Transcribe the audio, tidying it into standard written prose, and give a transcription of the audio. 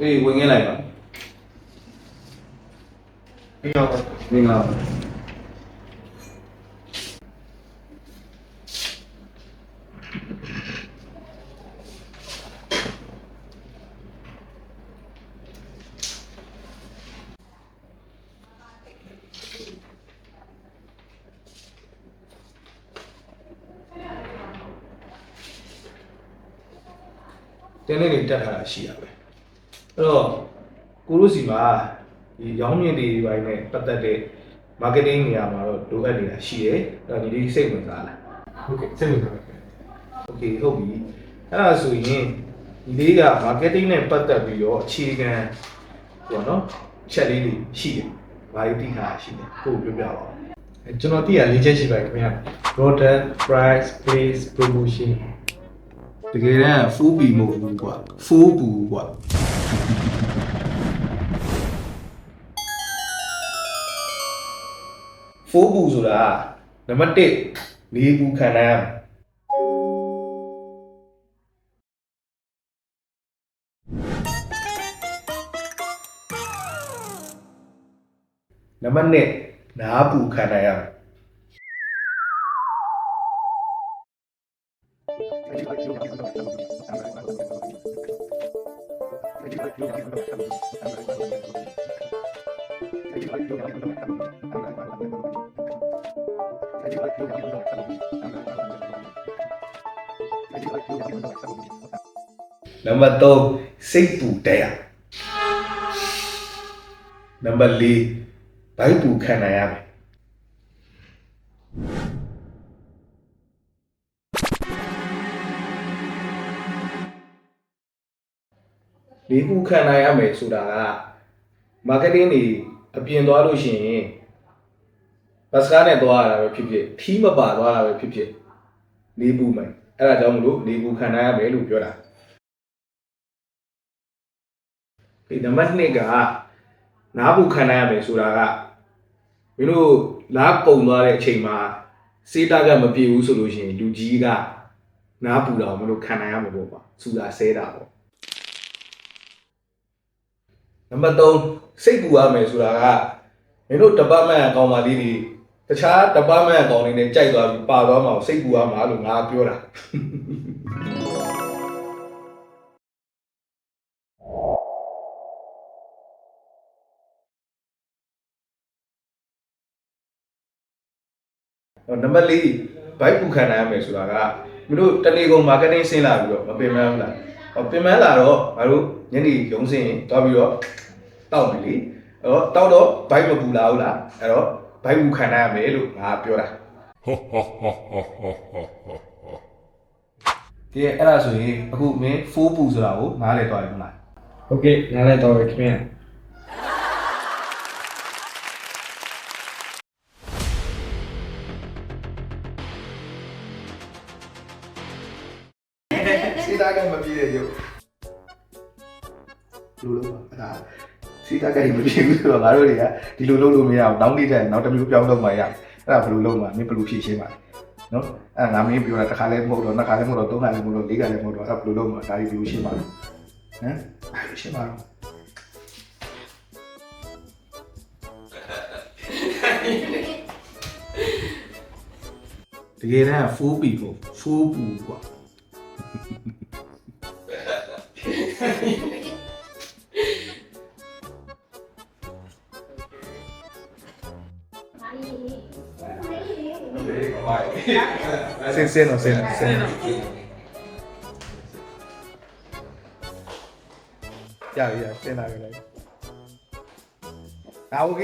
အေးဝင်ခဲ့လိုက်ပါမင်္ဂလာတင်းလေးတွေတက်ထားတာရှိရပဲအဲ့တော့ကိုလို့စီမှာဒီရောင်းမြင့်တွေပိုင်းနဲ့ပတ်သက်တဲ့ marketing နေရာမှာတော့လိုအပ်နေတာရှိတယ်အဲ့တော့ဒီလေးစိတ်ဝင်စားလားဟုတ်ကဲ့စိတ်ဝင်စားပါโอเคဟုတ်ပြီအဲ့ဒါဆိုရင်ဒီလေးက marketing နဲ့ပတ်သက်ပြီးတော့အခြေခံပေါ့နော်ချက်လေးတွေရှိတယ်ဘာလို့သိထားရှိလဲကိုပြောပြပါဦးကျွန်တော်သိရ၄ချက်ရှိပါတယ်ခင်ဗျာ product price place promotion တကယ်တမ်း4ပီမဟုတ်ဘူးကွာ4ပူကွာ4ပူဆိုတာနံပါတ်1 4ပူခံနိုင်ရမယ်နံပါတ်2နားပူခံနိုင်ရမယ်နံပါတ်3စိတ်ပူတက်ရနံပါတ်4ဘိုက်ပူခံနိုင်ရမယ်လေးပူခံနိုင်ရမယ်ဆိုတာက marketing တွေအပြင်သွားလို့ရှိရင်ဘတ်စကားနဲ့သွားရတာပဲဖြစ်ဖြစ်ထီးမပါသွားတာပဲဖြစ်ဖြစ်လေးပူမယ်အဲ့ဒါကြောင့်မလို့လေးပူခံနိုင်ရမယ်လို့ပြောတာဒီနံပါတ်2ကနားပူခံနိုင်ရမယ်ဆိုတာကမင်းတို့နားကုန်သွားတဲ့အချိန်မှာစေးတာကမပြေဘူးဆိုလို့ရှိရင်လူကြီးကနားပူတာကိုမလို့ခံနိုင်ရမှာပေါ့ကွာစူတာဆဲတာပေါ့နံပါတ်3စိတ်ပူရမယ်ဆိုတာကမင်းတို့ department အကောင်မလေးတွေတခြား department အကောင်တွေနဲ့ကြိုက်သွားပြီးပါသွားမှာစိတ်ပူရမှာလို့ငါပြောတာနံပါတ်4ဘိုက်ပူခံနိုင်ရမယ်ဆိုတာကမင်းတို့တနေ့ကုန် marketing ဆင်းလာပြီးတော့မပင်ပန်းဘူးလားပင်ပန်းလာတော့ငါတို့ညနေရုံးစင်းရင်တွားပြီးတော့တောက်မယ်လေအဲ့တော့တောက်တော့ဘိုက်မပူလာဘူးလားအဲ့တော့ဘိုက်ပူခံနိုင်ရမယ်လို့ငါပြောတာကဲအဲ့ဒါဆိုရင်အခုမင်း4ပူဆိုတာကိုနားလည်သွားပြီမလားဟုတ်ကဲ့နားလည်တော့ခင်ဗျာစီတာကမပြေရရုပ်လူလုံးပါအဲ့ဒါစီတာကမပြေဘူးဆိုတော့ငါတို့တွေကဒီလိုလုပ်လို့မရအောင်နောက်နေ့ကျရင်နောက်တစ်မျိုးပြောင်းလုပ်မှရအဲ့ဒါဘယ်လိုလုပ်မှမင်းဘယ်လိုဖြည့်ရှင်းပါလဲနော်အဲ့ငါမင်းပြောတာတစ်ခါလဲမဟုတ်တော့နှစ်ခါလဲမဟုတ်တော့သုံးခါလဲမဟုတ်တော့လေးခါလဲမဟုတ်တော့အဲ့ဘယ်လိုလုပ်မှဒါဒီလိုရှင်းပါလဲဟမ်အဲ့ရှင်းပါတော့တကယ်တမ်း4 people 4ပူကွာSeno. Ya, cena que la. Ah, ok.